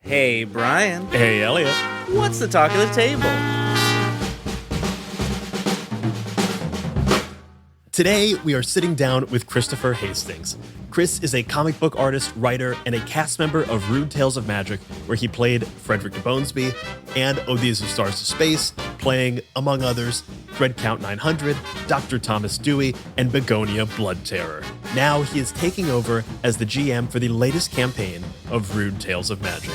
Hey, Brian. Hey, Elliot. What's the talk of the table? Today, we are sitting down with Christopher Hastings. Chris is a comic book artist, writer, and a cast member of Rude Tales of Magic, where he played Frederick de Bonesby and Odysseus of Stars to Space, playing, among others, Thread Count 900, Dr. Thomas Dewey, and Begonia Blood Terror. Now he is taking over as the GM for the latest campaign of Rude Tales of Magic.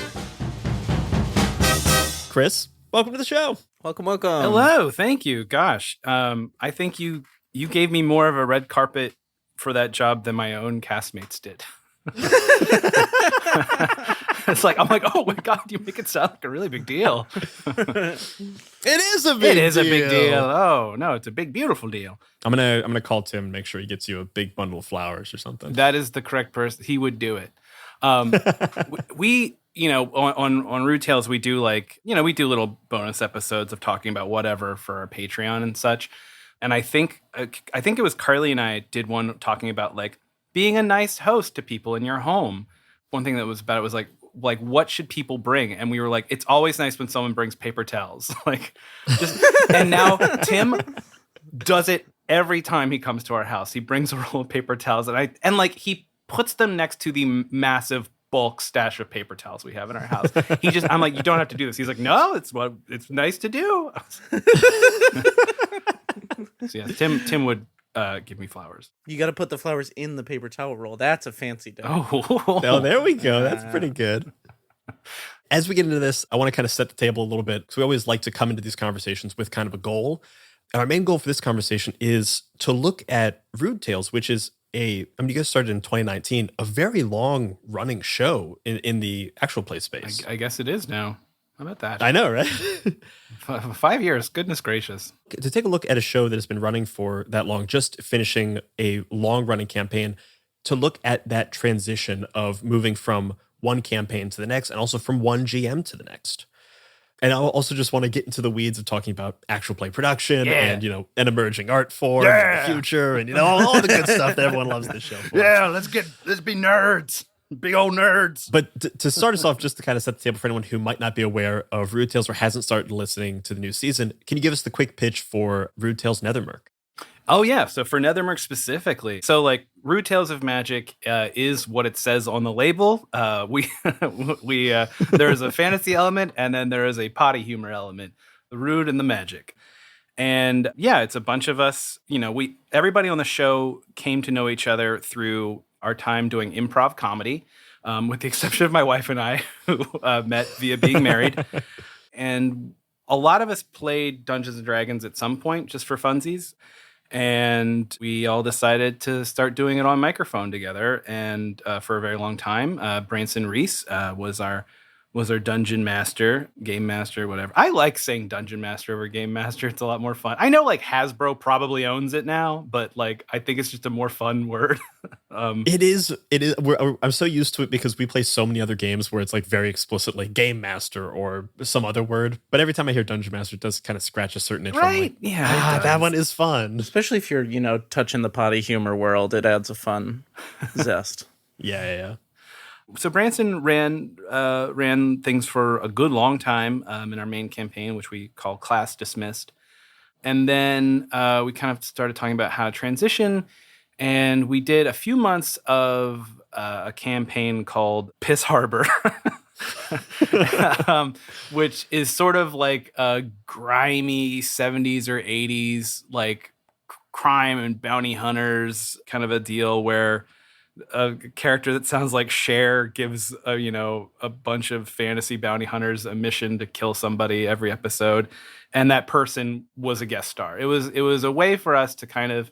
Chris, welcome to the show. Welcome. Hello, thank you. Gosh, I think you gave me more of a red carpet for that job than my own castmates did. It's like, I'm like, oh my God, you make it sound like a really big deal. It is a big deal. It is a big deal. Oh, no, it's a big, beautiful deal. I'm gonna call Tim and make sure he gets you a big bundle of flowers or something. That is the correct person. He would do it. We on Rude Tales, we do we do little bonus episodes of talking about whatever for our Patreon and such. And I think it was Carly and I did one talking about like being a nice host to people in your home. One thing that was about it was like what should people bring? And we were like, it's always nice when someone brings paper towels. And now Tim does it every time he comes to our house. He brings a roll of paper towels and he puts them next to the massive bulk stash of paper towels we have in our house. I'm like, you don't have to do this. He's like, no, it's nice to do. So yeah, Tim would give me flowers. You got to put the flowers in the paper towel roll. That's a fancy day. Oh, there we go. That's pretty good. As we get into this, I want to kind of set the table a little bit because we always like to come into these conversations with kind of a goal. And our main goal for this conversation is to look at Rude Tales, which is you guys started in 2019, a very long running show in the actual play space. I guess it is now. How about that? I know, right? 5 years. Goodness gracious. To take a look at a show that has been running for that long, just finishing a long running campaign, to look at that transition of moving from one campaign to the next and also from one GM to the next. And I also just want to get into the weeds of talking about actual play production and, an emerging art form in the future and, all the good stuff that everyone loves this show for. Yeah, let's be nerds. Big old nerds. But to start us off, just to kind of set the table for anyone who might not be aware of Rude Tales or hasn't started listening to the new season, can you give us the quick pitch for Rude Tales NETHERMURK? Oh, yeah. So for NETHERMURK specifically, Rude Tales of Magic is what it says on the label. There is a fantasy element, and then there is a potty humor element, the rude and the magic. And yeah, it's a bunch of us. Everybody on the show came to know each other through our time doing improv comedy, with the exception of my wife and I, who met via being married. And a lot of us played Dungeons and Dragons at some point just for funsies. And we all decided to start doing it on microphone together. And for a very long time, Branson Reese was our dungeon master, game master, whatever. I like saying dungeon master over game master. It's a lot more fun. I know Hasbro probably owns it now, but I think it's just a more fun word. It is. I'm so used to it because we play so many other games where it's very explicitly game master or some other word. But every time I hear dungeon master, it does kind of scratch a certain itch. Right? Yeah. That one is fun. Especially if you're, touching the potty humor world, it adds a fun zest. Yeah. So Branson ran things for a good long time in our main campaign, which we call Class Dismissed. And then we kind of started talking about how to transition. And we did a few months of a campaign called Piss Harbor, which is sort of like a grimy 70s or 80s, crime and bounty hunters kind of a deal where a character that sounds like Cher gives a bunch of fantasy bounty hunters a mission to kill somebody every episode, and that person was a guest star. It was a way for us to kind of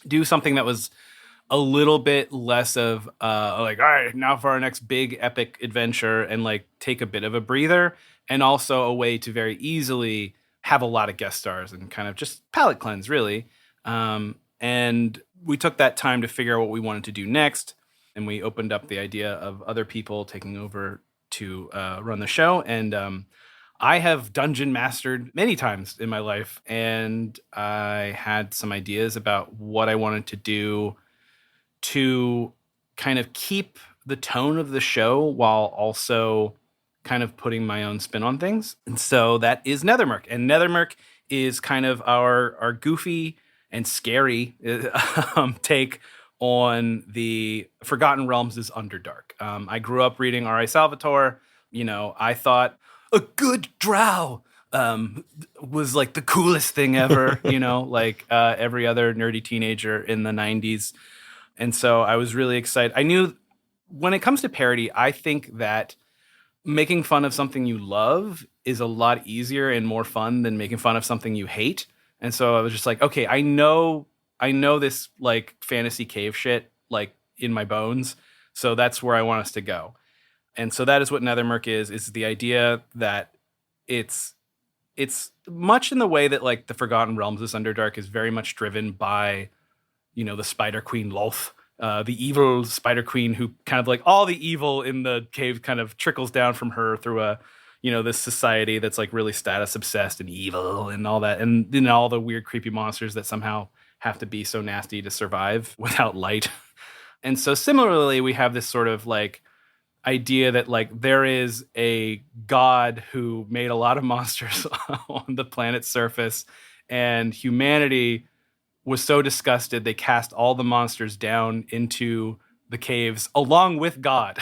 do something that was a little bit less of all right, now for our next big epic adventure, and take a bit of a breather, and also a way to very easily have a lot of guest stars and kind of just palate cleanse, really. And we took that time to figure out what we wanted to do next. And we opened up the idea of other people taking over to run the show. And I have dungeon mastered many times in my life. And I had some ideas about what I wanted to do to kind of keep the tone of the show while also kind of putting my own spin on things. And so that is NETHERMURK. And NETHERMURK is kind of our goofy and scary take on the Forgotten Realms' Underdark. I grew up reading R.A. Salvatore. I thought a good drow was like the coolest thing ever, like every other nerdy teenager in the 90s. And so I was really excited. I knew when it comes to parody, I think that making fun of something you love is a lot easier and more fun than making fun of something you hate. And so I was just like, okay, I know this like fantasy cave shit like in my bones. So that's where I want us to go. And so that is what NETHERMURK is the idea that it's much in the way that like the Forgotten Realms, this Underdark is very much driven by, the Spider Queen Lolth, the evil Spider Queen who kind of like all the evil in the cave kind of trickles down from her through this society that's like really status obsessed and evil and all that. And all the weird, creepy monsters that somehow have to be so nasty to survive without light. And so similarly, we have this sort of like idea that like there is a god who made a lot of monsters on the planet's surface, and humanity was so disgusted they cast all the monsters down into the caves along with God.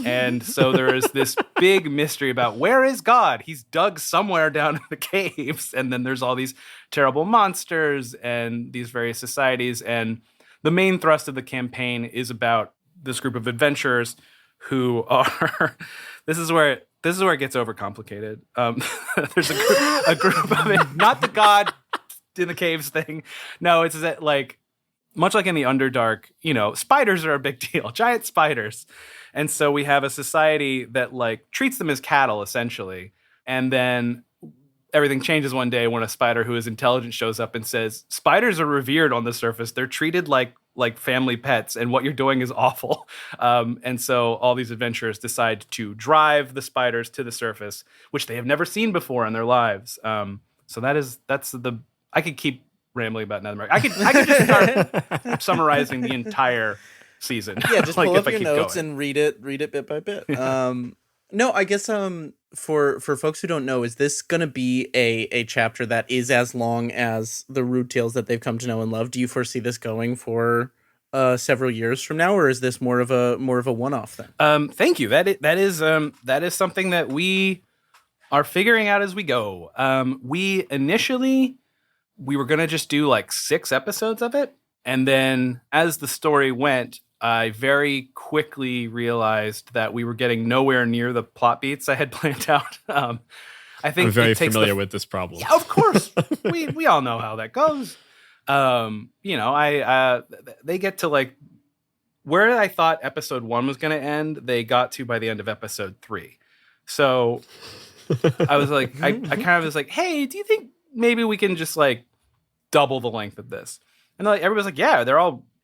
And so there is this big mystery about where is God? He's dug somewhere down in the caves. And then there's all these terrible monsters and these various societies. And the main thrust of the campaign is about this group of adventurers who are this is where it gets overcomplicated. There's a group of it, not the god in the caves thing. No, it's that like much like in the Underdark, spiders are a big deal, giant spiders. And so we have a society that like treats them as cattle essentially. And then everything changes one day when a spider who is intelligent shows up and says, spiders are revered on the surface. They're treated like family pets, and what you're doing is awful. And so all these adventurers decide to drive the spiders to the surface, which they have never seen before in their lives. So I could keep rambling about NETHERMURK. I could just start summarizing the entire season. Yeah, just like pull if up I your keep notes going. and read it bit by bit. No, I guess for folks who don't know, is this going to be a chapter that is as long as the Rude Tales that they've come to know and love? Do you foresee this going for several years from now, or is this more of a one-off thing? Thank you. That is something that we are figuring out as we go. We were going to just do like 6 episodes of it. And then as the story went, I very quickly realized that we were getting nowhere near the plot beats I had planned out. I think I'm very familiar with this problem. Yeah, of course. we all know how that goes. They get to like where I thought episode 1 was going to end, they got to by the end of episode 3. So I was like, I kind of was like, hey, do you think maybe we can just like double the length of this? And like everybody's like, yeah,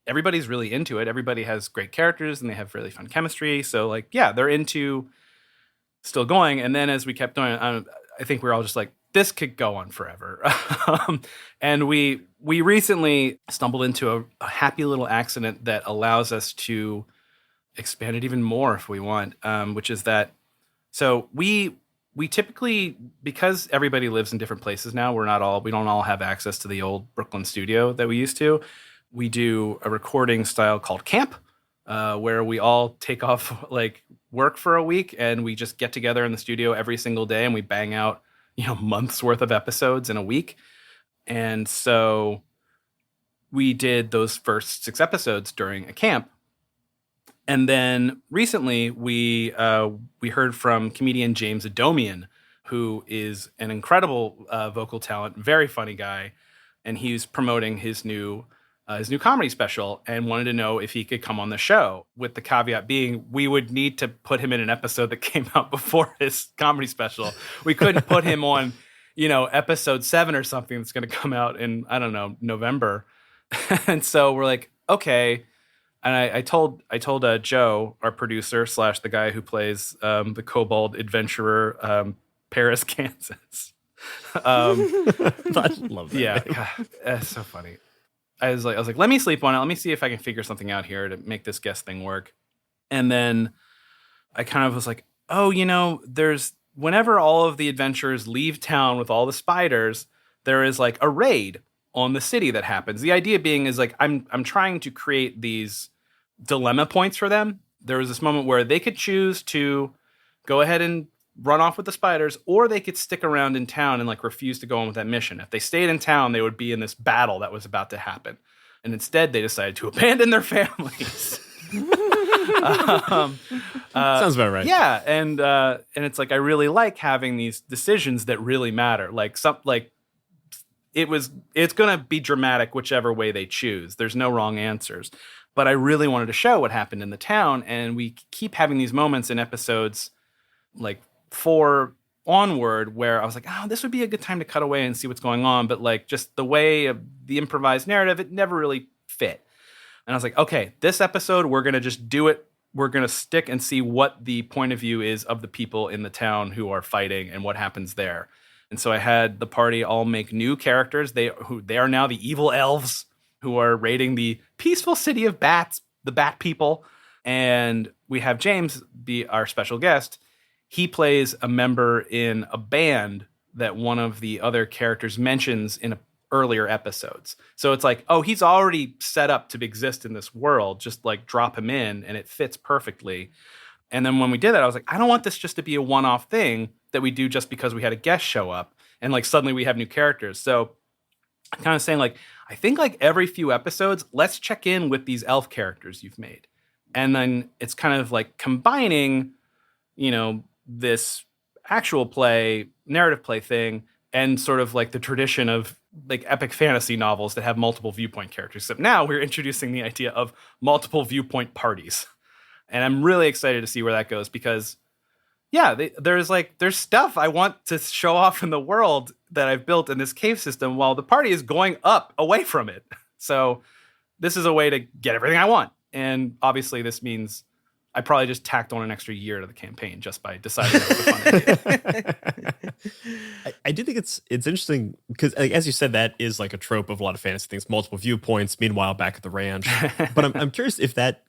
everybody's really into it. Everybody has great characters and they have really fun chemistry. So like, yeah, they're into still going. And then as we kept going, I think we were all just like, this could go on forever. And we recently stumbled into a happy little accident that allows us to expand it even more if we want, which is that, so we typically, because everybody lives in different places now, we don't all have access to the old Brooklyn studio that we used to. We do a recording style called camp, where we all take off like work for a week and we just get together in the studio every single day and we bang out, months worth of episodes in a week. And so we did those first 6 episodes during a camp. And then recently we heard from comedian James Adomian, who is an incredible vocal talent, very funny guy. And he's promoting his new comedy special and wanted to know if he could come on the show, with the caveat being we would need to put him in an episode that came out before his comedy special. We couldn't put him on, episode 7 or something that's going to come out in, I don't know, November. And so we're like, okay. And I told Joe, our producer / the guy who plays the kobold adventurer, Paris, Kansas. I love that. Yeah, name. God, that's so funny. I was like, let me sleep on it. Let me see if I can figure something out here to make this guest thing work. And then I kind of was like, oh, there's whenever all of the adventurers leave town with all the spiders, there is like a raid on the city that happens. The idea being is like I'm trying to create these dilemma points for them. There was this moment where they could choose to go ahead and run off with the spiders, or they could stick around in town and like refuse to go on with that mission. If they stayed in town, they would be in this battle that was about to happen. And instead they decided to abandon their families. Sounds about right. Yeah. And it's like, I really like having these decisions that really matter. Like it's going to be dramatic whichever way they choose. There's no wrong answers. But I really wanted to show what happened in the town. And we keep having these moments in episodes like 4 onward where I was like, oh, this would be a good time to cut away and see what's going on. But like just the way of the improvised narrative, it never really fit. And I was like, okay, this episode, we're going to just do it. We're going to stick and see what the point of view is of the people in the town who are fighting and what happens there. And so I had the party all make new characters. They are now the evil elves who are raiding the peaceful city of bats, the bat people. And we have James be our special guest. He plays a member in a band that one of the other characters mentions in earlier episodes. So it's like, oh, he's already set up to exist in this world. Just like drop him in and it fits perfectly. And then when we did that, I was like, I don't want this just to be a one-off thing that we do just because we had a guest show up and like suddenly we have new characters. So I'm kind of saying like, I think like every few episodes, let's check in with these elf characters you've made. And then it's kind of like combining, this actual play, narrative play thing, and sort of like the tradition of like epic fantasy novels that have multiple viewpoint characters. Except now we're introducing the idea of multiple viewpoint parties. And I'm really excited to see where that goes because, yeah, there's stuff I want to show off in the world that I've built in this cave system while the party is going up away from it. So this is a way to get everything I want. And obviously this means I probably just tacked on an extra year to the campaign just by deciding that was a fun idea. I do think it's interesting because, like, as you said, that is like a trope of a lot of fantasy things, multiple viewpoints. Meanwhile, back at the ranch. But I'm curious if that,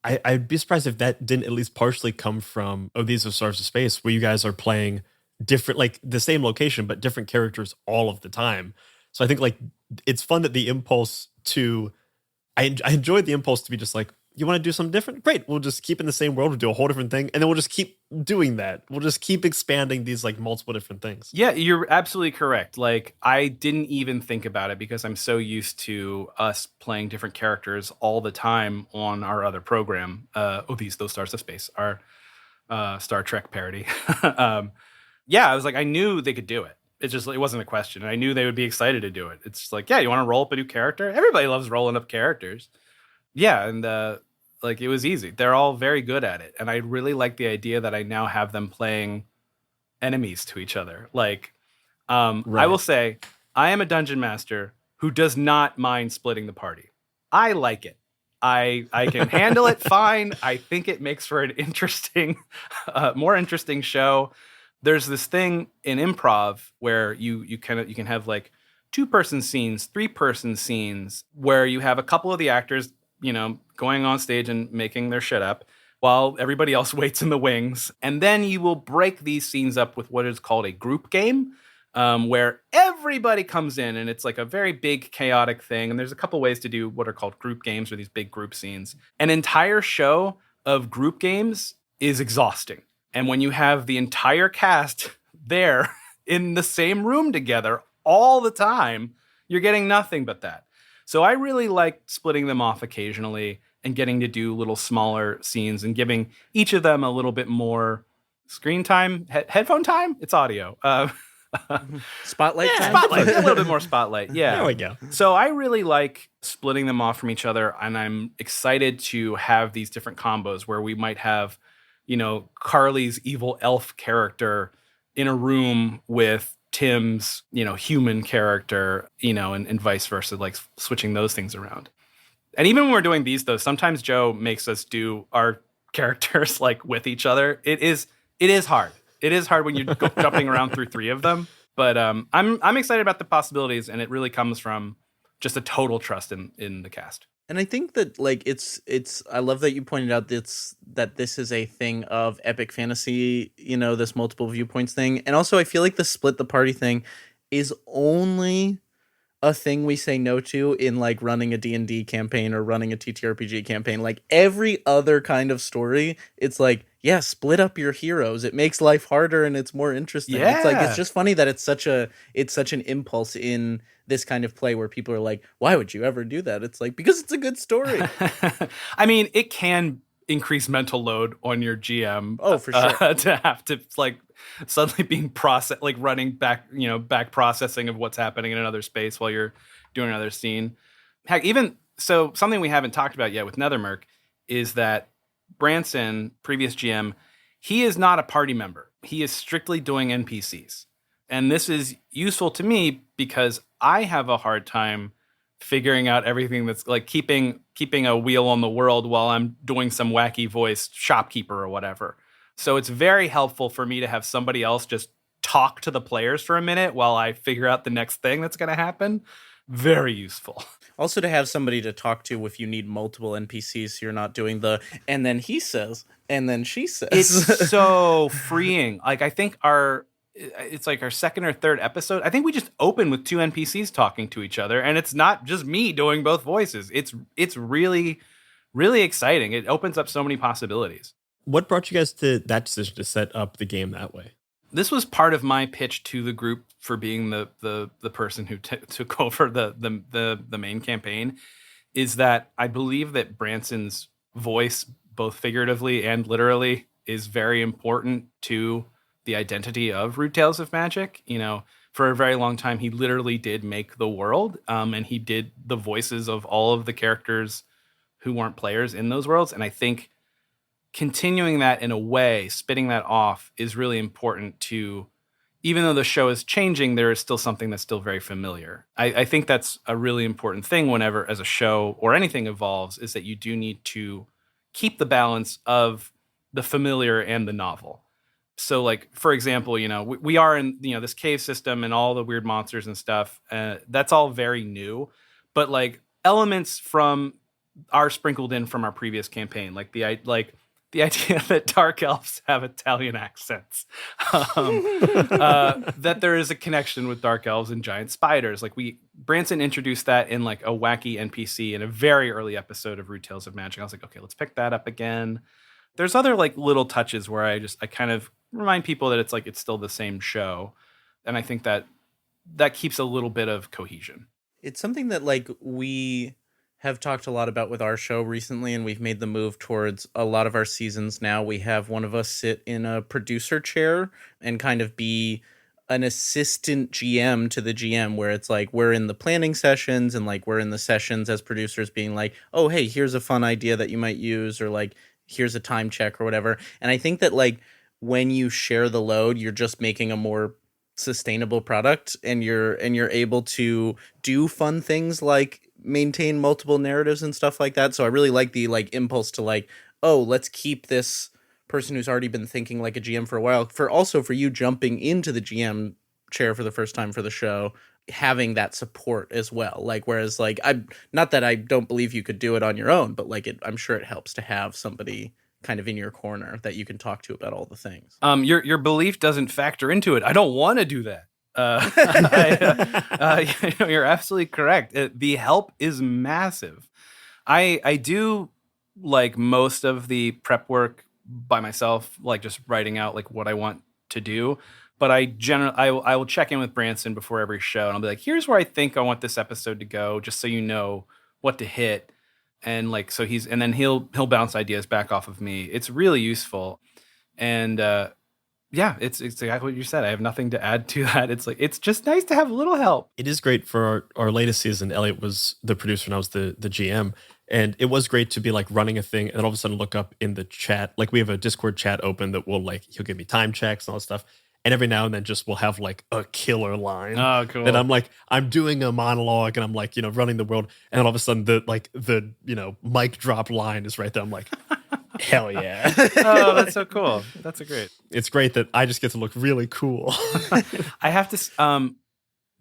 I'd be surprised if that didn't at least partially come from Oh, These Are Stars of Space, where you guys are playing different, like the same location, but different characters all of the time. So I think like it's fun that the impulse to, I enjoyed the impulse to be just like, you want to do something different? Great. We'll just keep in the same world. We'll do a whole different thing. And then we'll just keep doing that. We'll just keep expanding these like multiple different things. Yeah, you're absolutely correct. Like I didn't even think about it because I'm so used to us playing different characters all the time on our other program. Those Stars of Space, our Star Trek parody. Yeah, I was like, I knew they could do it. It wasn't a question. And I knew they would be excited to do it. It's just like, yeah, you want to roll up a new character? Everybody loves rolling up characters. Yeah, and like it was easy. They're all very good at it, and I really like the idea that I now have them playing enemies to each other. Like, right. I will say, I am a dungeon master who does not mind splitting the party. I like it. I can handle it fine. I think it makes for an interesting, more interesting show. There's this thing in improv where you can have like 2-person scenes, 3-person scenes, where you have a couple of the actors, going on stage and making their shit up while everybody else waits in the wings. And then you will break these scenes up with what is called a group game, where everybody comes in and it's like a very big chaotic thing. And there's a couple ways to do what are called group games or these big group scenes. An entire show of group games is exhausting. And when you have the entire cast there in the same room together all the time, you're getting nothing but that. So I really like splitting them off occasionally and getting to do little smaller scenes and giving each of them a little bit more screen time, headphone time. It's audio. Spotlight time. Spotlight. A little bit more spotlight. Yeah. There we go. So I really like splitting them off from each other, and I'm excited to have these different combos where we might have, Carly's evil elf character in a room with Tim's, human character, and vice versa, like switching those things around. And even when we're doing these, though, sometimes Joe makes us do our characters like with each other. It is hard. It is hard when you're jumping around through 3 of them. But I'm excited about the possibilities, and it really comes from just a total trust in the cast. And I think that like it's I love that you pointed out that this is a thing of epic fantasy, this multiple viewpoints thing. And also I feel like the split the party thing is only a thing we say no to in like running a D&D campaign or running a TTRPG campaign. Like every other kind of story, it's like, yeah, split up your heroes. It makes life harder and it's more interesting. It's like, it's just funny that it's such an impulse in this kind of play where people are like, why would you ever do that? It's like, because it's a good story. I mean, it can increase mental load on your GM. Oh, for sure. To have to like suddenly being like running back processing of what's happening in another space while you're doing another scene. Heck, even so, something we haven't talked about yet with NETHERMURK is that Branson, previous GM, he is not a party member. He is strictly doing NPCs. And this is useful to me because I have a hard time figuring out everything that's like keeping a wheel on the world while I'm doing some wacky voice shopkeeper or whatever. So it's very helpful for me to have somebody else just talk to the players for a minute while I figure out the next thing that's going to happen. Very useful. Also to have somebody to talk to if you need multiple NPCs so you're not doing and then he says, and then she says. It's so freeing. Like I think it's like our second or third episode. I think we just open with two NPCs talking to each other, and it's not just me doing both voices. It's really, really exciting. It opens up so many possibilities. What brought you guys to that decision to set up the game that way? This was part of my pitch to the group for being the person who took over the main campaign, is that I believe that Branson's voice, both figuratively and literally, is very important to the identity of Rude Tales of Magic. For a very long time, he literally did make the world, and he did the voices of all of the characters who weren't players in those worlds. And I think continuing that in a way, spitting that off, is really important to, even though the show is changing, there is still something that's still very familiar. I think that's a really important thing whenever, as a show or anything evolves, is that you do need to keep the balance of the familiar and the novel. So, like, for example, we are in, this cave system and all the weird monsters and stuff. That's all very new. But, like, elements are sprinkled in from our previous campaign. Like, the idea that dark elves have Italian accents, that there is a connection with dark elves and giant spiders. Like Branson introduced that in like a wacky NPC in a very early episode of Rude Tales of Magic. I was like, okay, let's pick that up again. There's other like little touches where I kind of remind people that it's still the same show. And I think that keeps a little bit of cohesion. It's something that like we have talked a lot about with our show recently, and we've made the move towards a lot of our seasons now. We have one of us sit in a producer chair and kind of be an assistant GM to the GM, where it's like we're in the planning sessions and like we're in the sessions as producers being like, oh, hey, here's a fun idea that you might use, or like here's a time check or whatever. And I think that like when you share the load, you're just making a more sustainable product, and you're able to do fun things like maintain multiple narratives and stuff like that. So I really like the like impulse to like, oh, let's keep this person who's already been thinking like a GM for a while, for you jumping into the GM chair for the first time for the show, having that support as well. Like, whereas like, I'm not that I don't believe you could do it on your own, but like I'm sure it helps to have somebody kind of in your corner that you can talk to about all the things. Your belief doesn't factor into it. I don't want to do that. You're absolutely correct. The help is massive. I do like most of the prep work by myself, like just writing out like what I want to do. But I will check in with Branson before every show, and I'll be like, here's where I think I want this episode to go, just so you know what to hit. And like, so and then he'll bounce ideas back off of me. It's really useful. And yeah, it's exactly what you said. I have nothing to add to that. It's like, it's just nice to have a little help. It is great for our latest season. Elliot was the producer and I was the GM. And it was great to be like running a thing and then all of a sudden look up in the chat. Like we have a Discord chat open that he'll give me time checks and all that stuff. And every now and then just we'll have like a killer line. Oh, cool. And I'm doing a monologue and I'm like, running the world. And all of a sudden the mic drop line is right there. I'm like, hell yeah. Oh, that's so cool. That's great. It's great that I just get to look really cool. I have to,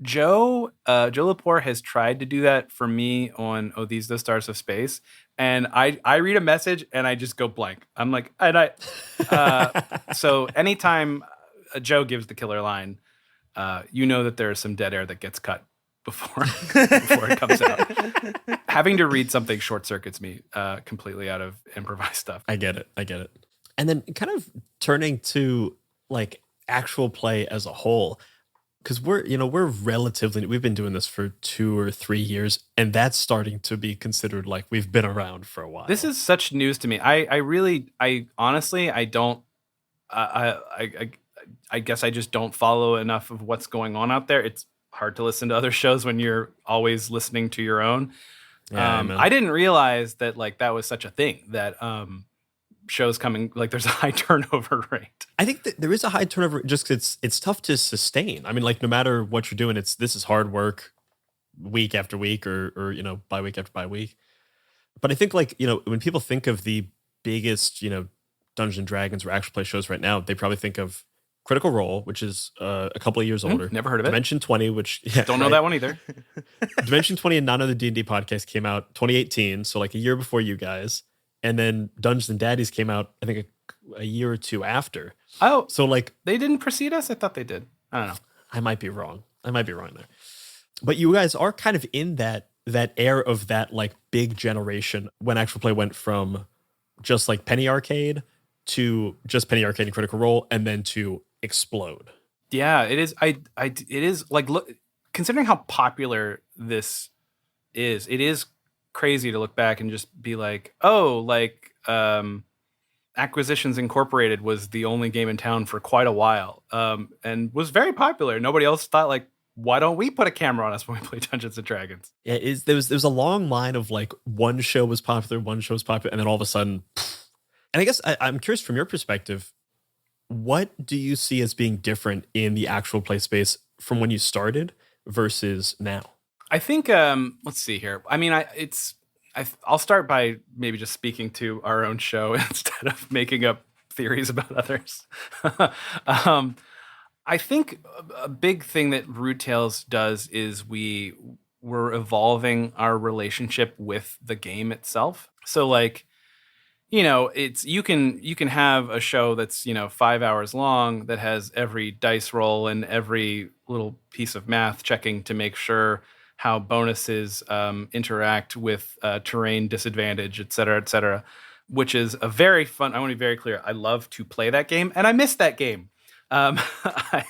Joe Lepore has tried to do that for me on Oh These the Stars of Space, and I read a message and I just go blank. I'm like, so anytime Joe gives the killer line, you know that there's some dead air that gets cut before it comes out. Having to read something short circuits me completely out of improvised stuff. I get it. And then kind of turning to like actual play as a whole, because we've been doing this for 2 or 3 years, and that's starting to be considered like we've been around for a while. This is such news to me. I honestly, I don't, I guess I just don't follow enough of what's going on out there. It's hard to listen to other shows when you're always listening to your own. Yeah, I didn't realize that like that was such a thing, that shows coming, like there's a high turnover rate. I think that there is a high turnover just because it's tough to sustain. I mean, like no matter what you're doing, this is hard work week after week or by week after by week. But I think like, when people think of the biggest, Dungeons and Dragons or actual play shows right now, they probably think of Critical Role, which is a couple of years older. Never heard of it. Dimension 20, which don't know that one either. Dimension 20 and None of the D&D podcast came out 2018, so like a year before you guys. And then Dungeons and Daddies came out, I think, a year or two after. Oh, so like they didn't precede us? I thought they did. I don't know. I might be wrong there. But you guys are kind of in that era of that like big generation when actual play went from just like Penny Arcade to just Penny Arcade and Critical Role, and then to explode. Yeah, it is. It is like, look, considering how popular this is, it is crazy to look back and just be like, oh, like Acquisitions Incorporated was the only game in town for quite a while, and was very popular. Nobody else thought like, why don't we put a camera on us when we play Dungeons and Dragons? Yeah, there was a long line of like one show was popular, and then all of a sudden, and I guess I'm curious from your perspective, what do you see as being different in the actual play space from when you started versus now? I think, let's see here. I mean, I'll start by maybe just speaking to our own show instead of making up theories about others. I think a big thing that Rude Tales does is we're evolving our relationship with the game itself. So like, it's you can have a show that's 5 hours long that has every dice roll and every little piece of math checking to make sure how bonuses interact with terrain disadvantage, et cetera, which is a very fun. I want to be very clear. I love to play that game, and I miss that game. I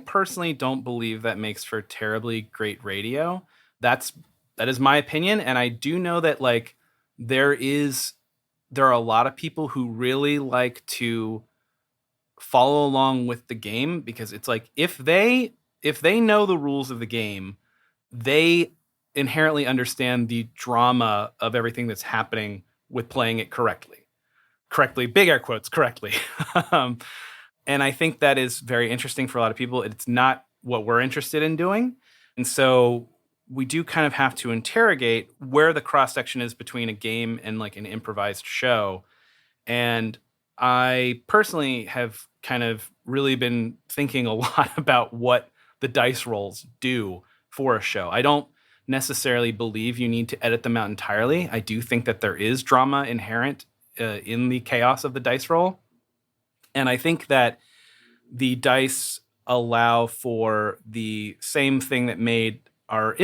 personally don't believe that makes for terribly great radio. That is my opinion, and I do know that like there are a lot of people who really like to follow along with the game, because it's like if they know the rules of the game, they inherently understand the drama of everything that's happening with playing it correctly, big air quotes, correctly. And I think that is very interesting for a lot of people. It's not what we're interested in doing. And so we do kind of have to interrogate where the cross-section is between a game and like an improvised show. And I personally have kind of really been thinking a lot about what the dice rolls do for a show. I don't necessarily believe you need to edit them out entirely. I do think that there is drama inherent in the chaos of the dice roll. And I think that the dice allow for the same thing that made our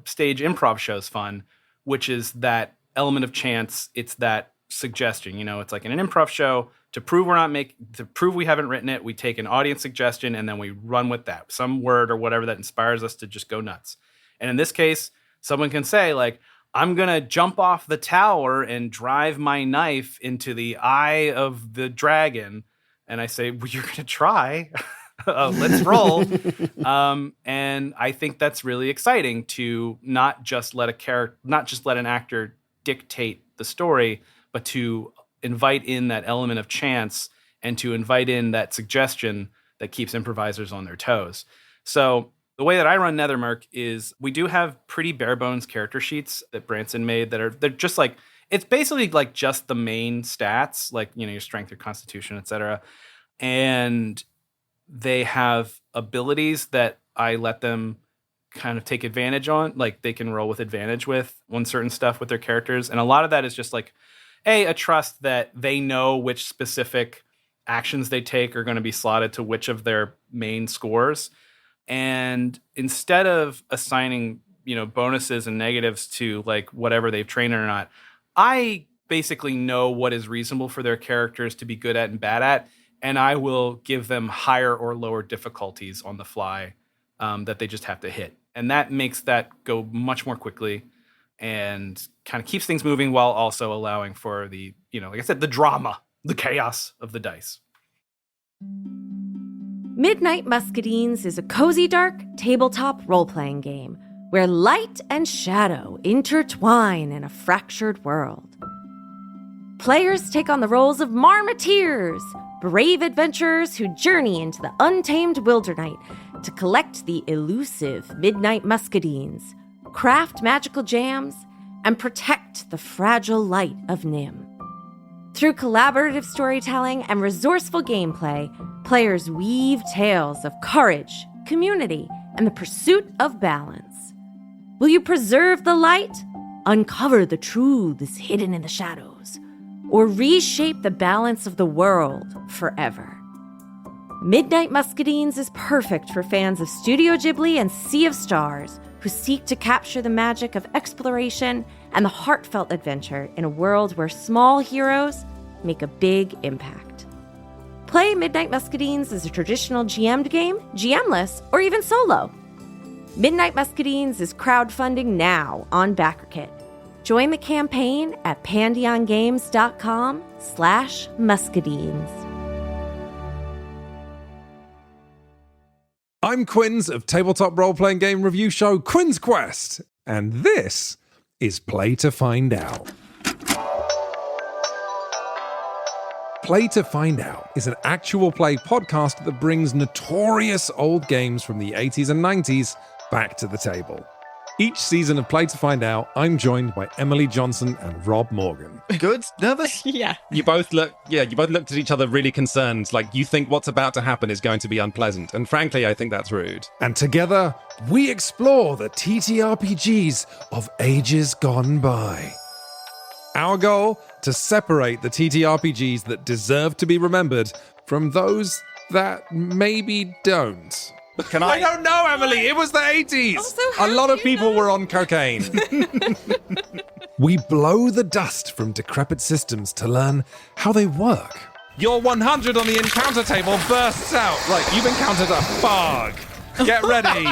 stage improv shows fun, which is that element of chance. It's that suggestion. It's like in an improv show, to prove we haven't written it, we take an audience suggestion and then we run with that, some word or whatever that inspires us to just go nuts. And in this case, someone can say like, I'm going to jump off the tower and drive my knife into the eye of the dragon. And I say, well, you're going to try. Let's roll. And I think that's really exciting to not just let an actor dictate the story, but to invite in that element of chance and to invite in that suggestion that keeps improvisers on their toes. So the way that I run NETHERMURK is we do have pretty bare bones character sheets that Branson made they're just like, it's basically like just the main stats, like, your strength, your constitution, etc. And they have abilities that I let them kind of take advantage on. Like they can roll with advantage with on certain stuff with their characters. And a lot of that is just like, a trust that they know which specific actions they take are going to be slotted to which of their main scores. And instead of assigning, bonuses and negatives to like whatever they've trained or not, I basically know what is reasonable for their characters to be good at and bad at. And I will give them higher or lower difficulties on the fly that they just have to hit. And that makes that go much more quickly and kind of keeps things moving while also allowing for the, like I said, the drama, the chaos of the dice. Midnight Muscadines is a cozy, dark tabletop role-playing game where light and shadow intertwine in a fractured world. Players take on the roles of Marmoteers, brave adventurers who journey into the untamed Wildernight to collect the elusive Midnight Muscadines, craft magical jams, and protect the fragile light of Nim. Through collaborative storytelling and resourceful gameplay, players weave tales of courage, community, and the pursuit of balance. Will you preserve the light, uncover the truths hidden in the shadows, or reshape the balance of the world forever? Midnight Muscadines is perfect for fans of Studio Ghibli and Sea of Stars who seek to capture the magic of exploration and the heartfelt adventure in a world where small heroes make a big impact. Play Midnight Muscadines as a traditional GM'd game, GMless, or even solo. Midnight Muscadines is crowdfunding now on BackerKit. Join the campaign at pandeongames.com/muscadines. I'm Quinns of tabletop role-playing game review show Quinn's Quest, and this is Play to Find Out. Play to Find Out is an actual play podcast that brings notorious old games from the 80s and 90s back to the table. Each season of Play to Find Out, I'm joined by Emily Johnson and Rob Morgan. Good? Nervous? Yeah. You both looked at each other really concerned, like you think what's about to happen is going to be unpleasant. And frankly, I think that's rude. And together, we explore the TTRPGs of ages gone by. Our goal, to separate the TTRPGs that deserve to be remembered from those that maybe don't. I don't know, Emily. It was the 80s. Also, a lot of people were on cocaine. We blow the dust from decrepit systems to learn how they work. Your 100 on the encounter table bursts out. Right, you've encountered a fog. Get ready.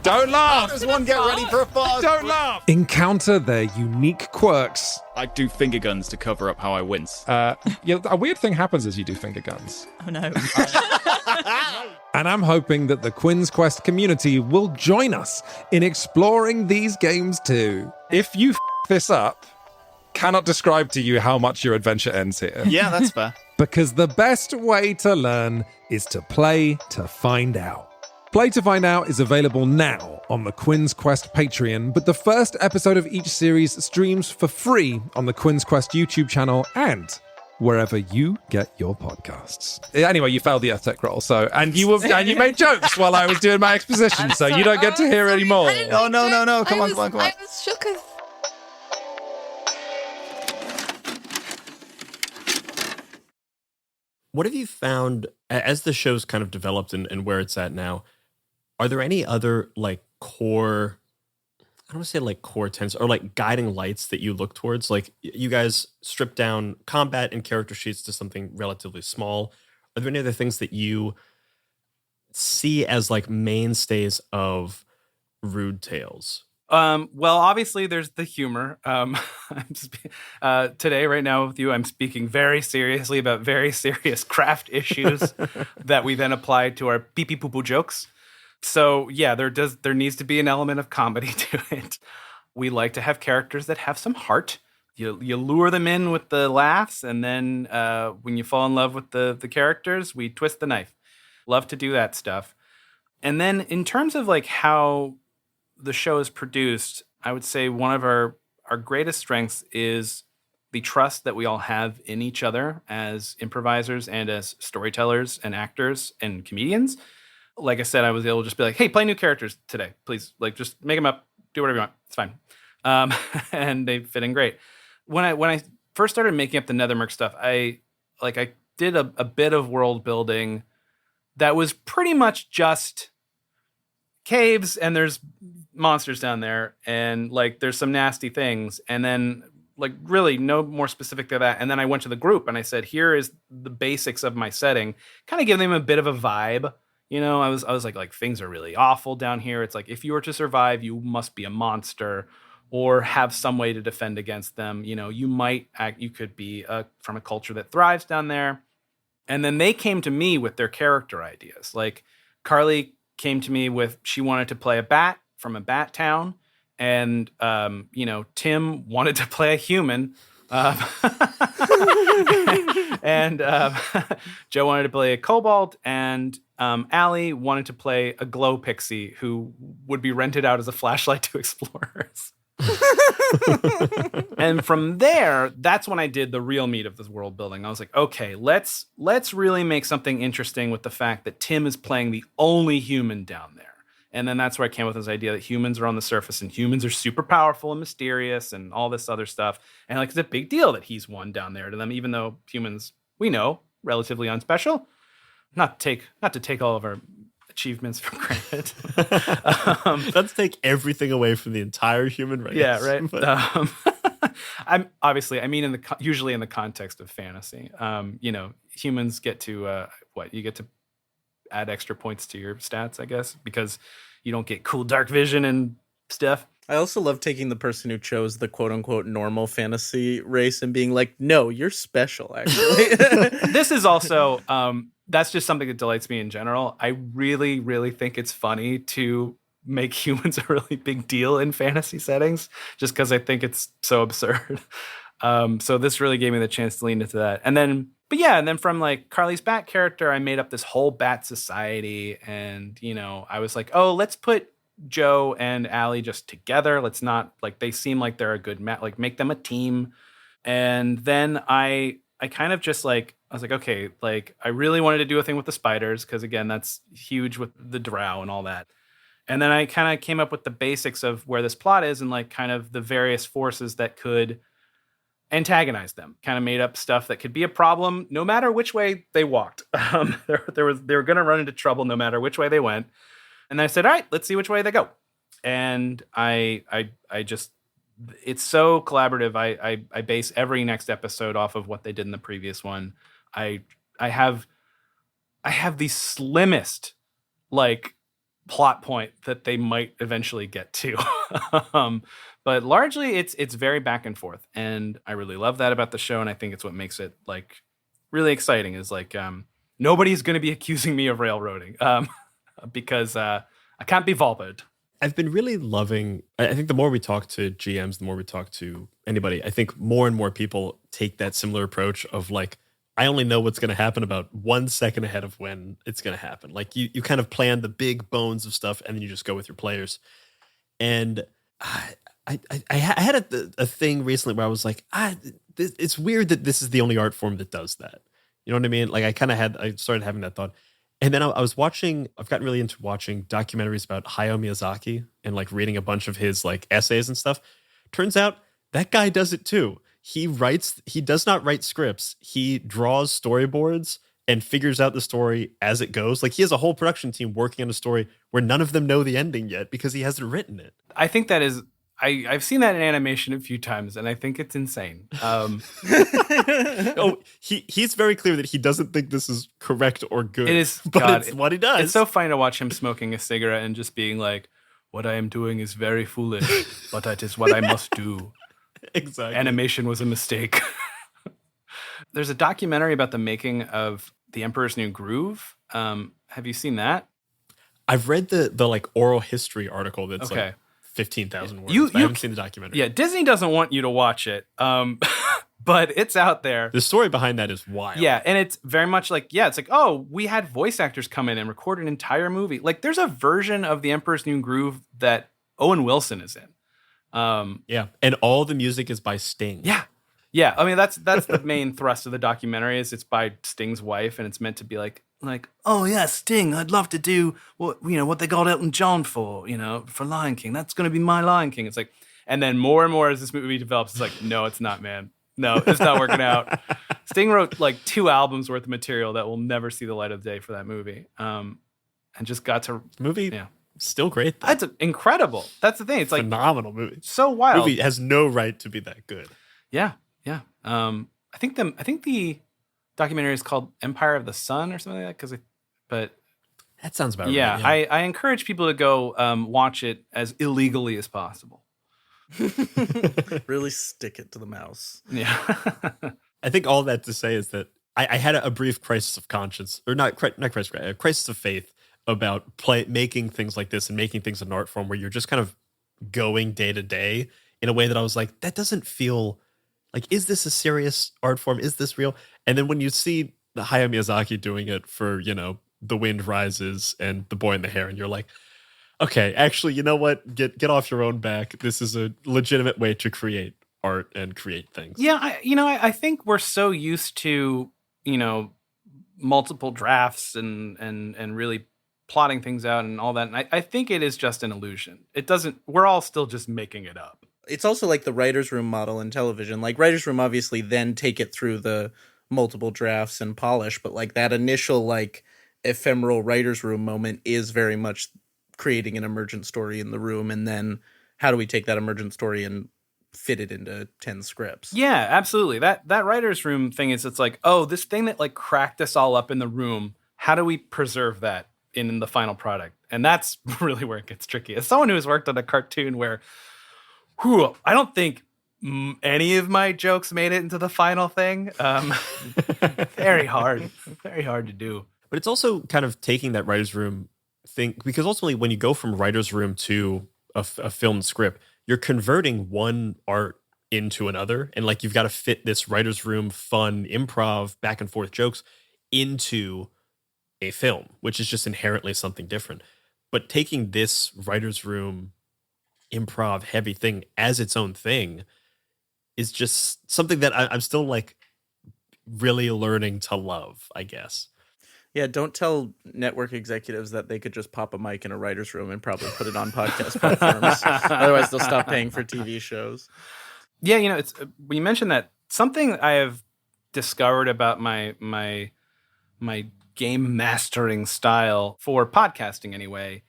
Don't laugh. There's one get ready for a fog. Don't laugh. Encounter their unique quirks. I do finger guns to cover up how I wince. A weird thing happens as you do finger guns. Oh no. And I'm hoping that the Quinn's Quest community will join us in exploring these games too. If you this up, cannot describe to you how much your adventure ends here. Yeah, that's fair. Because the best way to learn is to play to find out. Play to Find Out is available now on the Quinn's Quest Patreon, but the first episode of each series streams for free on the Quinn's Quest YouTube channel and wherever you get your podcasts. Anyway, you failed the Earth Tech roll, and you made jokes while I was doing my exposition, so you don't get to hear any more. Oh, no. Come on. I was shook as... What have you found as the show's kind of developed and where it's at now? Are there any other like core, I don't want to say like core tenets or like guiding lights that you look towards? Like you guys strip down combat and character sheets to something relatively small. Are there any other things that you see as like mainstays of Rude Tales? Well, obviously there's the humor. Today, right now with you, I'm speaking very seriously about very serious craft issues that we then apply to our pee-pee poo-poo jokes. So yeah, there needs to be an element of comedy to it. We like to have characters that have some heart. You lure them in with the laughs, and then when you fall in love with the characters, we twist the knife. Love to do that stuff. And then in terms of like how the show is produced, I would say one of our greatest strengths is the trust that we all have in each other as improvisers and as storytellers and actors and comedians. like I said, I was able to just be like, hey, play new characters today, please. Like, just make them up, do whatever you want. It's fine. And they fit in great. When I first started making up the NETHERMURK stuff, I did a bit of world building that was pretty much just caves and there's monsters down there and like there's some nasty things, and then like really no more specific than that. And then I went to the group and I said, here is the basics of my setting, kind of give them a bit of a vibe. You know, I was like things are really awful down here. It's like, if you were to survive, you must be a monster or have some way to defend against them. You know, you could be from a culture that thrives down there. And then they came to me with their character ideas. Like Carly came to me with, she wanted to play a bat from a bat town. And, Tim wanted to play a human. And Joe wanted to play a kobold. And Allie wanted to play a glow pixie who would be rented out as a flashlight to explorers. And from there, that's when I did the real meat of this world building. I was like, okay, let's really make something interesting with the fact that Tim is playing the only human down there. And then that's where I came with this idea that humans are on the surface and humans are super powerful and mysterious and all this other stuff. And like, it's a big deal that he's one down there to them, even though humans, we know, relatively unspecial. Not to take all of our achievements for granted. Let's take everything away from the entire human race. Yeah, right. I'm obviously, I mean, usually in the context of fantasy, humans get to you get to add extra points to your stats, I guess, because you don't get cool dark vision and stuff. I also love taking the person who chose the quote unquote normal fantasy race and being like, no, you're special, actually. This is also, that's just something that delights me in general. I really, really think it's funny to make humans a really big deal in fantasy settings, just because I think it's so absurd. So this really gave me the chance to lean into that. And then from like Carly's Bat character, I made up this whole Bat society. And, I was like, oh, let's put Joe and Allie just together. Let's not, like, they seem like they're a good match, like make them a team. And then I kind of just like, I was like, okay, like I really wanted to do a thing with the spiders, because again, that's huge with the drow and all that. And then I kind of came up with the basics of where this plot is and like kind of the various forces that could antagonize them. Kind of made up stuff that could be a problem no matter which way they walked. They were going to run into trouble no matter which way they went. And then I said, all right, let's see which way they go. And I just, it's so collaborative. I base every next episode off of what they did in the previous one. I have the slimmest like plot point that they might eventually get to. But largely it's very back and forth. And I really love that about the show. And I think it's what makes it like really exciting is like, nobody's going to be accusing me of railroading because I can't be bothered. I've been really loving, I think the more we talk to GMs, the more we talk to anybody, I think more and more people take that similar approach of like, I only know what's going to happen about 1 second ahead of when it's going to happen. Like you kind of plan the big bones of stuff and then you just go with your players. And I had a thing recently where I was like, it's weird that this is the only art form that does that. You know what I mean? Like I started having that thought. And then I've gotten really into watching documentaries about Hayao Miyazaki and like reading a bunch of his like essays and stuff. Turns out that guy does it too. He does not write scripts. He draws storyboards and figures out the story as it goes. Like he has a whole production team working on a story where none of them know the ending yet because he hasn't written it. I think that is, I've seen that in animation a few times and I think it's insane. He's very clear that he doesn't think this is correct or good. It is, but it's what he does. It's so funny to watch him smoking a cigarette and just being like, what I am doing is very foolish, but it is what I must do. Exactly. Animation was a mistake. There's a documentary about the making of The Emperor's New Groove. Have you seen that? I've read the like oral history article that's like 15,000 words. I haven't seen the documentary. Yeah, Disney doesn't want you to watch it, but it's out there. The story behind that is wild. Yeah, and it's very much like, it's like, oh, we had voice actors come in and record an entire movie. Like, there's a version of The Emperor's New Groove that Owen Wilson is in. And all the music is by Sting. Yeah. Yeah, I mean that's the main thrust of the documentary. Is it's by Sting's wife, and it's meant to be like, oh yeah, Sting, I'd love to do what they got Elton John for, for Lion King. That's going to be my Lion King. It's like, and then more and more as this movie develops, it's like, no, it's not, man. No, it's not working out. Sting wrote like 2 albums worth of material that will never see the light of day for that movie. And just got to movie. Yeah, still great though. That's incredible. That's the thing. It's like phenomenal movie. So wild. Movie has no right to be that good. Yeah. I think the documentary is called Empire of the Sun or something like that. But that sounds about right. Yeah, I encourage people to go watch it as illegally as possible. Really stick it to the mouse. Yeah. I think all that to say is that I had a brief crisis of conscience, or not crisis, a crisis of faith about making things like this and making things an art form where you're just kind of going day to day in a way that I was like, that doesn't feel like, is this a serious art form? Is this real? And then when you see Hayao Miyazaki doing it for, The Wind Rises and The Boy in the Hair, and you're like, okay, actually, you know what? Get off your own back. This is a legitimate way to create art and create things. Yeah, I think we're so used to, multiple drafts and really plotting things out and all that. And I think it is just an illusion. We're all still just making it up. It's also like the writer's room model in television. Like writer's room obviously then take it through the multiple drafts and polish, but like that initial like ephemeral writer's room moment is very much creating an emergent story in the room, and then how do we take that emergent story and fit it into 10 scripts? Yeah, absolutely. That writer's room thing is, it's like, oh, this thing that like cracked us all up in the room, how do we preserve that in the final product? And that's really where it gets tricky. As someone who has worked on a cartoon where I don't think any of my jokes made it into the final thing. Very hard to do. But it's also kind of taking that writer's room thing, because ultimately when you go from writer's room to a filmed script, you're converting one art into another. And like, you've got to fit this writer's room, fun, improv, back and forth jokes into a film, which is just inherently something different. But taking this writer's room improv heavy thing as its own thing is just something that I'm still like really learning to love, I guess. Yeah, don't tell network executives that they could just pop a mic in a writer's room and probably put it on podcast platforms. Otherwise, they'll stop paying for TV shows. Yeah, it's when you mentioned that, something I have discovered about my game mastering style for podcasting anyway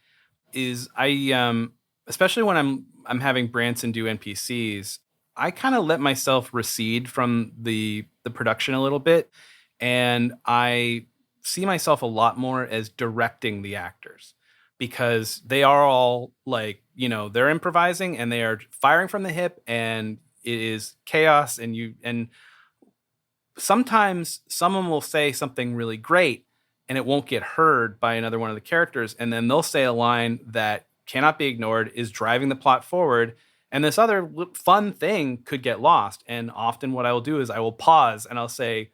is I especially when I'm having Branson do NPCs, I kind of let myself recede from the production a little bit, and I see myself a lot more as directing the actors, because they are all like, they're improvising and they are firing from the hip, and it is chaos. And sometimes someone will say something really great and it won't get heard by another one of the characters. And then they'll say a line that cannot be ignored, is driving the plot forward. And this other fun thing could get lost. And often what I will do is I will pause and I'll say,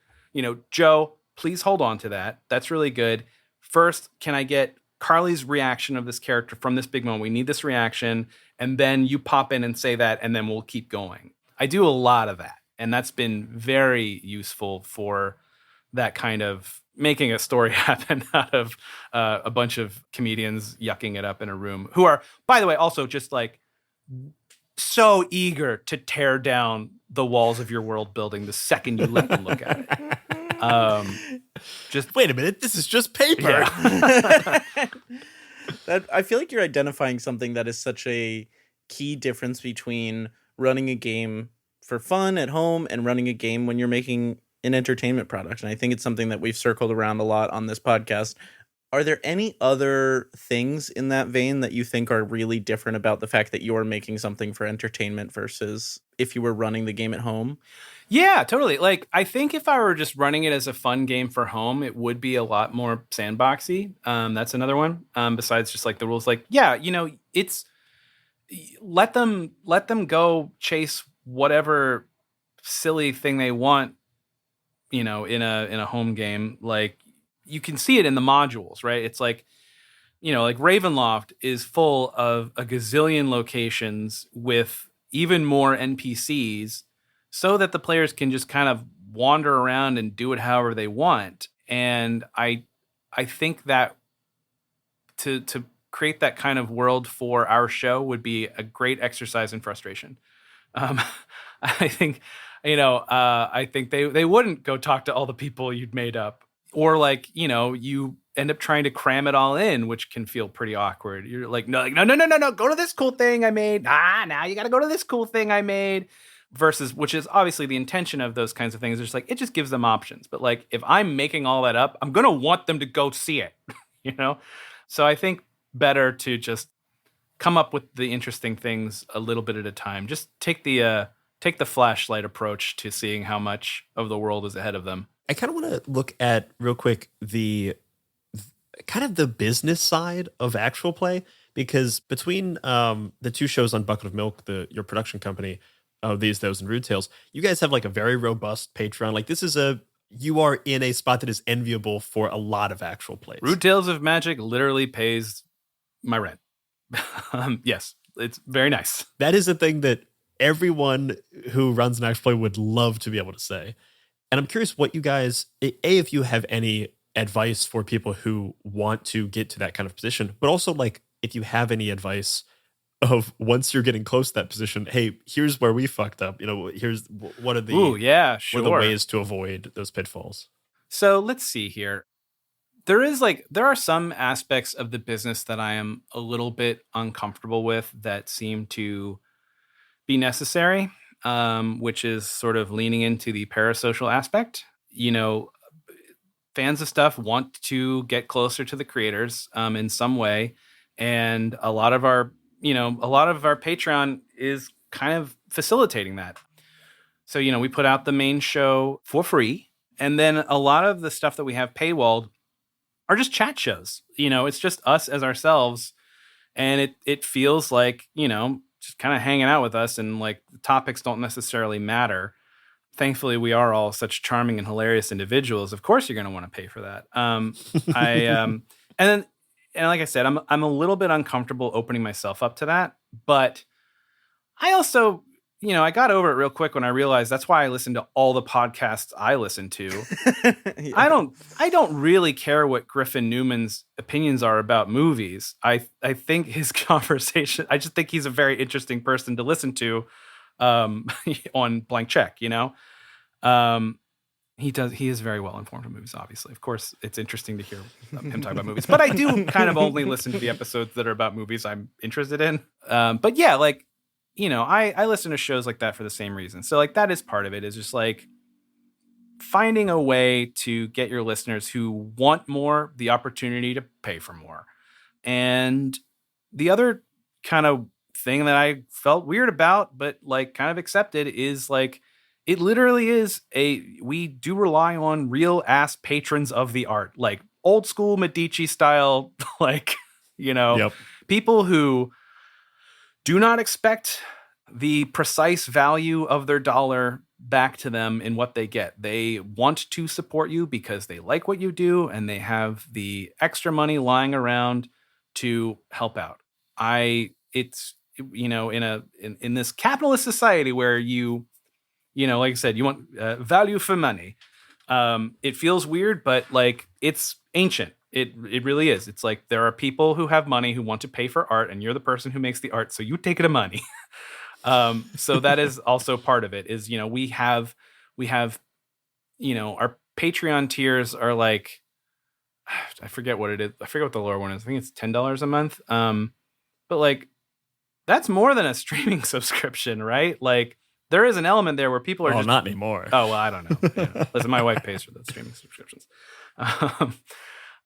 Joe, please hold on to that. That's really good. First, can I get Carly's reaction of this character from this big moment? We need this reaction. And then you pop in and say that, and then we'll keep going. I do a lot of that. And that's been very useful for that kind of making a story happen out of a bunch of comedians yucking it up in a room, who are, by the way, also just like so eager to tear down the walls of your world building the second you let them look at it. Just wait a minute, this is just paper. Yeah. I feel like you're identifying something that is such a key difference between running a game for fun at home and running a game when you're making an entertainment product. And I think it's something that we've circled around a lot on this podcast. Are there any other things in that vein that you think are really different about the fact that you're making something for entertainment versus if you were running the game at home? Yeah, totally. Like, I think if I were just running it as a fun game for home, it would be a lot more sandboxy. That's another one. Besides just like the rules, like, yeah, it's let them go chase whatever silly thing they want, in a home game. Like, you can see it in the modules, right? It's like, like Ravenloft is full of a gazillion locations with even more NPCs so that the players can just kind of wander around and do it however they want. And I think that to create that kind of world for our show would be a great exercise in frustration. I think, I think they wouldn't go talk to all the people you'd made up, or like, you end up trying to cram it all in, which can feel pretty awkward. You're like, no, go to this cool thing I made. Now you got to go to this cool thing I made. Versus, which is obviously the intention of those kinds of things. It's like, it just gives them options. But like, if I'm making all that up, I'm going to want them to go see it, So I think better to just come up with the interesting things a little bit at a time. Just take the flashlight approach to seeing how much of the world is ahead of them. I kind of want to look at real quick the kind of the business side of actual play, because between the two shows on Bucket of Milk, your production company, These, Those, and Rude Tales, you guys have like a very robust Patreon. Like you are in a spot that is enviable for a lot of actual plays. Rude Tales of Magic literally pays my rent. Yes, it's very nice. That is a thing that everyone who runs an actual play would love to be able to say. And I'm curious what you guys, if you have any advice for people who want to get to that kind of position, but also like if you have any advice of once you're getting close to that position, hey, here's where we fucked up. Here's what are the what are the ways to avoid those pitfalls. So let's see here. There are some aspects of the business that I am a little bit uncomfortable with that seem to be necessary, which is sort of leaning into the parasocial aspect. Fans of stuff want to get closer to the creators in some way, and a lot of our Patreon is kind of facilitating that. So, we put out the main show for free, and then a lot of the stuff that we have paywalled are just chat shows. It's just us as ourselves, and it feels like, just kind of hanging out with us, and like the topics don't necessarily matter. Thankfully, we are all such charming and hilarious individuals. Of course, you're going to want to pay for that. And like I said, I'm a little bit uncomfortable opening myself up to that, but I also, I got over it real quick when I realized that's why I listen to all the podcasts I listen to. Yeah. I don't really care what Griffin Newman's opinions are about movies. I think his conversation, I just think he's a very interesting person to listen to on Blank Check, He is very well informed of movies, obviously. Of course, it's interesting to hear him talk about movies. But I do kind of only listen to the episodes that are about movies I'm interested in. But yeah, like, I listen to shows like that for the same reason. So like that is part of it, is just like finding a way to get your listeners who want more the opportunity to pay for more. And the other kind of thing that I felt weird about, but like kind of accepted, is like, it literally is we do rely on real ass patrons of the art, like old school Medici style, like, Yep. People who do not expect the precise value of their dollar back to them in what they get. They want to support you because they like what you do, and they have the extra money lying around to help out. It's in this capitalist society where like I said, you want value for money. It feels weird, but like it's ancient. It really is. It's like there are people who have money who want to pay for art, and you're the person who makes the art, so you take it a money. So that is also part of it. Is we have our Patreon tiers are like, I forget what it is. I forget what the lower one is. I think it's $10 a month. But like that's more than a streaming subscription, right? Like, there is an element there where people are just... not anymore. Oh, well, I don't know. Yeah. Listen, my wife pays for the streaming subscriptions.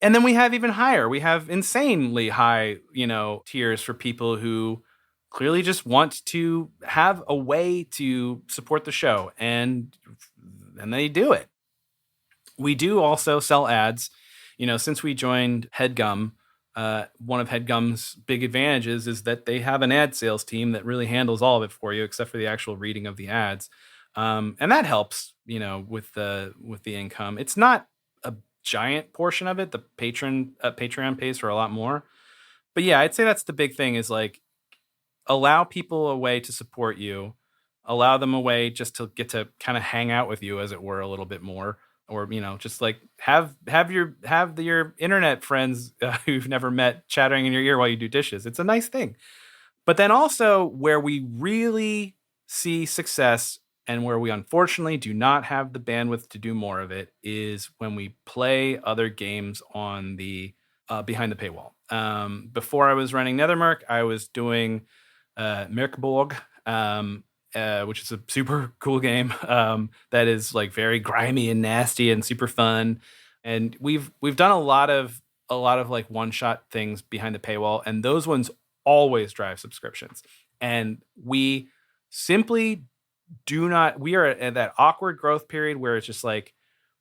And then we have even higher. We have insanely high, tiers for people who clearly just want to have a way to support the show. And they do it. We do also sell ads. Since we joined HeadGum, one of HeadGum's big advantages is that they have an ad sales team that really handles all of it for you, except for the actual reading of the ads. And that helps, with the income. It's not a giant portion of it. The Patreon pays for a lot more. But yeah, I'd say that's the big thing, is like allow people a way to support you. allow them a way just to get to kind of hang out with you, as it were, a little bit more, or just like have your internet friends who you've never met chattering in your ear while you do dishes. It's a nice thing. But then also where we really see success and where we unfortunately do not have the bandwidth to do more of it is when we play other games on the behind the paywall. Before I was running NETHERMURK, I was doing Mörkborg, which is a super cool game that is like very grimy and nasty and super fun. And we've done a lot of like one-shot things behind the paywall, and those ones always drive subscriptions. And we simply we are at that awkward growth period where it's just like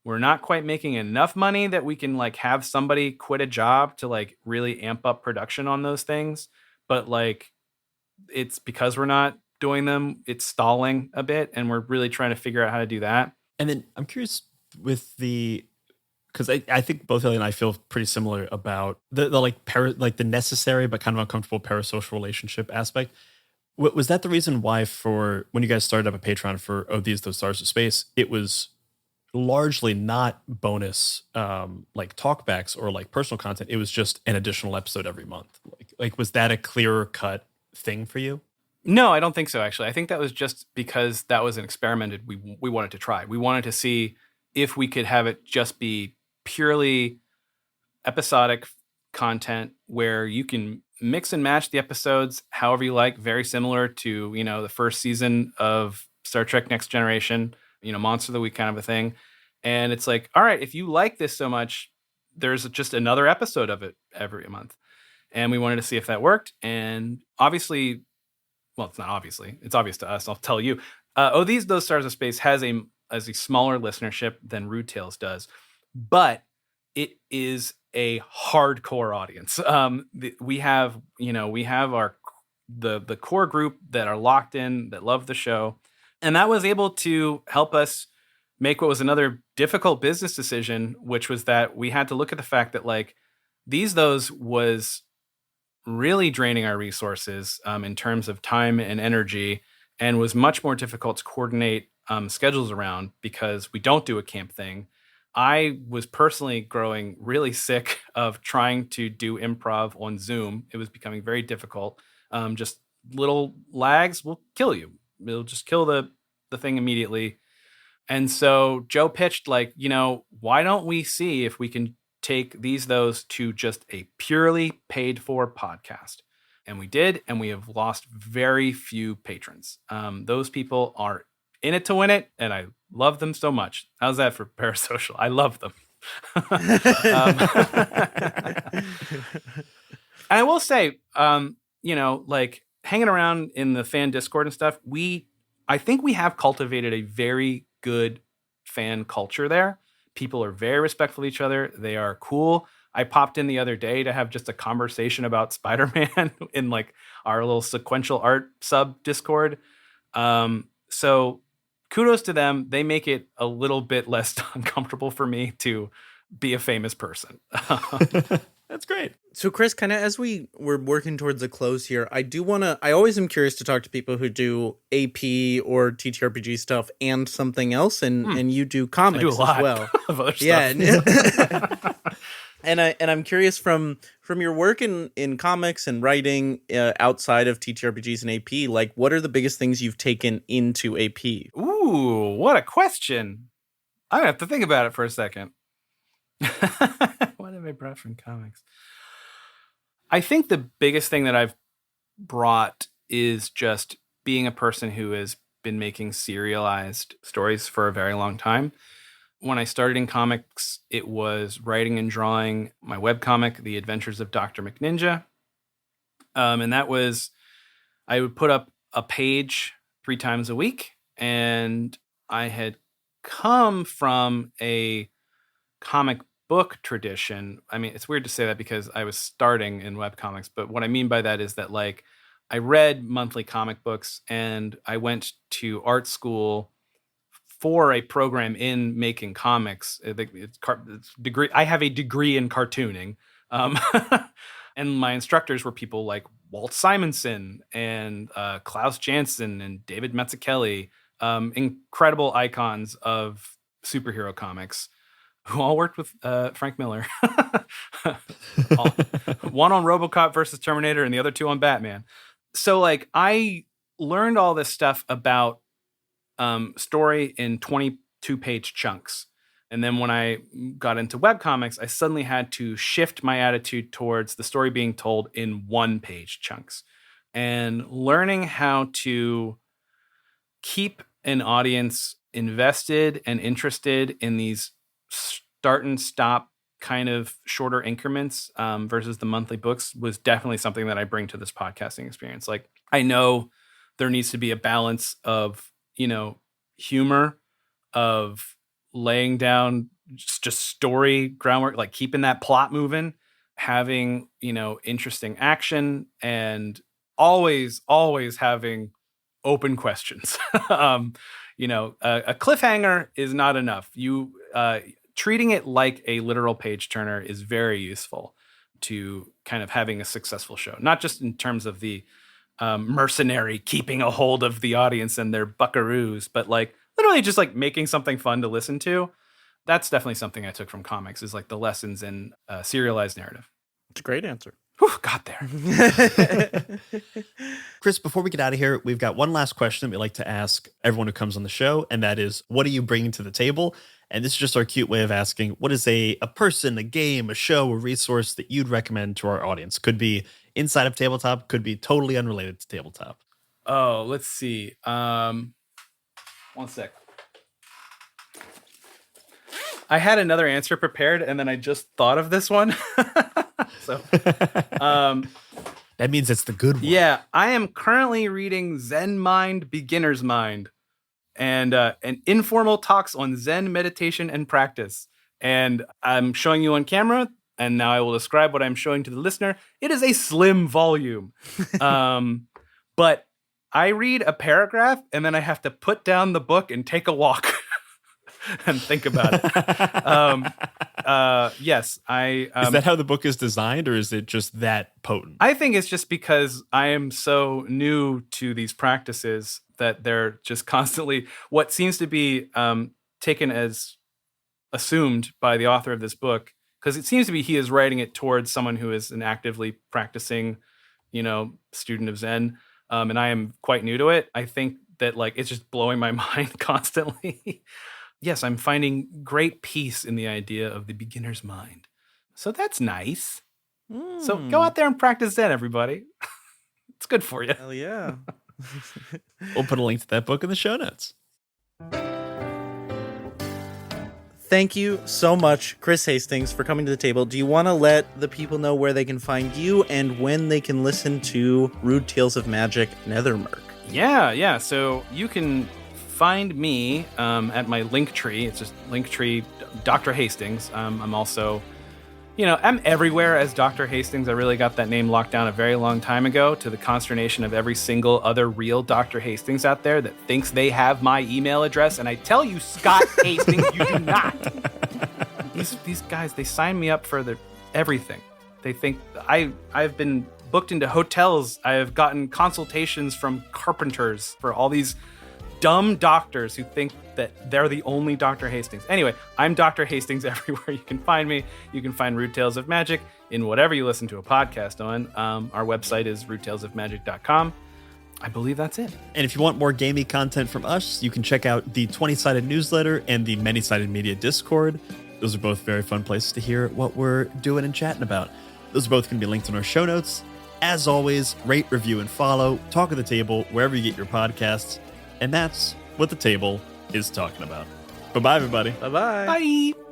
we're not quite making enough money that we can like have somebody quit a job to like really amp up production on those things. But like, it's because we're not doing them, it's stalling a bit, and we're really trying to figure out how to do that. And then I'm curious with because I think both Ellie and I feel pretty similar about the like the necessary but kind of uncomfortable parasocial relationship aspect. Was that the reason why for when you guys started up a Patreon for These Those Stars of Space, it was largely not bonus like talkbacks or like personal content? It was just an additional episode every month. Like was that a clearer cut thing for you? No, I don't think so, actually. I think that was just because that was an experiment we wanted to try. We wanted to see if we could have it just be purely episodic content where you can mix and match the episodes however you like, very similar to, the first season of Star Trek Next Generation, Monster of the Week kind of a thing. And it's like, all right, if you like this so much, there's just another episode of it every month. And we wanted to see if that worked. And obviously, well, it's not obviously, it's obvious to us. I'll tell you. Those Stars of Space has a smaller listenership than Rude Tales does, but it is a hardcore audience. We have our the core group that are locked in, that love the show, and that was able to help us make what was another difficult business decision, which was that we had to look at the fact that like those was really draining our resources in terms of time and energy, and was much more difficult to coordinate schedules around because we don't do a camp thing. I was personally growing really sick of trying to do improv on Zoom. It was becoming very difficult. Just little lags will kill you. It'll just kill the thing immediately. And so Joe pitched like, why don't we see if we can take those to just a purely paid for podcast? And we did, and we have lost very few patrons. Those people are in it to win it, and I love them so much. How's that for parasocial? I love them. And I will say, like hanging around in the fan Discord and stuff, I think we have cultivated a very good fan culture there. People are very respectful of each other. They are cool. I popped in the other day to have just a conversation about Spider-Man in like our little sequential art sub Discord. So kudos to them. They make it a little bit less uncomfortable for me to be a famous person. That's great. So Chris, kind of as we're working towards a close here, I always am curious to talk to people who do AP or TTRPG stuff and something else. And you do comics I do a lot as well. of other stuff. Yeah. And I'm curious from your work in comics and writing outside of TTRPGs and AP, like what are the biggest things you've taken into AP? Ooh, what a question. I'm gonna have to think about it for a second. What have I brought from comics? I think the biggest thing that I've brought is just being a person who has been making serialized stories for a very long time. When I started in comics, it was writing and drawing my webcomic, The Adventures of Dr. McNinja. And that was, I would put up a page 3 times a week. And I had come from a comic book tradition. I mean, it's weird to say that because I was starting in webcomics, but what I mean by that is that like I read monthly comic books and I went to art school for a program in making comics. It's degree. I have a degree in cartooning. And my instructors were people like Walt Simonson and Klaus Janson and David Mazzucchelli, incredible icons of superhero comics who all worked with Frank Miller. One on RoboCop versus Terminator and the other two on Batman. So like I learned all this stuff about story in 22-page chunks. And then when I got into webcomics, I suddenly had to shift my attitude towards the story being told in 1-page chunks and learning how to keep an audience invested and interested in these start and stop kind of shorter increments versus the monthly books was definitely something that I bring to this podcasting experience. Like I know there needs to be a balance of, humor, of laying down just story groundwork, like keeping that plot moving, having, interesting action, and always having open questions. A cliffhanger is not enough. Treating it like a literal page turner is very useful to kind of having a successful show, not just in terms of the mercenary keeping a hold of the audience and their buckaroos, but like literally just like making something fun to listen to. That's definitely something I took from comics, is like the lessons in serialized narrative. It's a great answer. Whew, got there. Chris, before we get out of here, we've got one last question that we like to ask everyone who comes on the show, and that is, what are you bringing to the table? And this is just our cute way of asking, what is a person, a game, a show, a resource that you'd recommend to our audience? Could be inside of tabletop, could be totally unrelated to tabletop. Oh, let's see. 1 sec. I had another answer prepared, and then I just thought of this one. So, that means it's the good one. Yeah, I am currently reading Zen Mind, Beginner's Mind, and informal talks on Zen meditation and practice. And I'm showing you on camera, and now I will describe what I'm showing to the listener. It is a slim volume, but I read a paragraph, and then I have to put down the book and take a walk. And think about it. Yes, is that how the book is designed, or is it just that potent? I think it's just because I am so new to these practices that they're just constantly what seems to be taken as assumed by the author of this book, because it seems to be he is writing it towards someone who is an actively practicing, student of Zen, and I am quite new to it. I think that like it's just blowing my mind constantly. Yes, I'm finding great peace in the idea of the beginner's mind. So that's nice. So go out there and practice Zen, everybody. It's good for you. Hell yeah. We'll put a link to that book in the show notes. Thank you so much, Chris Hastings, for coming to the table. Do you want to let the people know where they can find you and when they can listen to Rude Tales of Magic NETHERMURK? Yeah. So you can find me at my Linktree. It's just Linktree, Dr. Hastings. I'm also, I'm everywhere as Dr. Hastings. I really got that name locked down a very long time ago, to the consternation of every single other real Dr. Hastings out there that thinks they have my email address. And I tell you, Scott Hastings, you do not. These guys, they sign me up for everything. They think I've been booked into hotels. I have gotten consultations from carpenters for all these dumb doctors who think that they're the only Dr. Hastings. Anyway, I'm Dr. Hastings everywhere you can find me. You can find Rude Tales of Magic in whatever you listen to a podcast on. Our website is rudetalesofmagic.com. I believe that's it. And if you want more gamey content from us, you can check out the 20-sided newsletter and the Many-Sided Media Discord. Those are both very fun places to hear what we're doing and chatting about. Those are both going to be linked in our show notes. As always, rate, review, and follow. Talk at the Table wherever you get your podcasts. And that's what the table is talking about. Bye-bye, everybody. Bye-bye. Bye.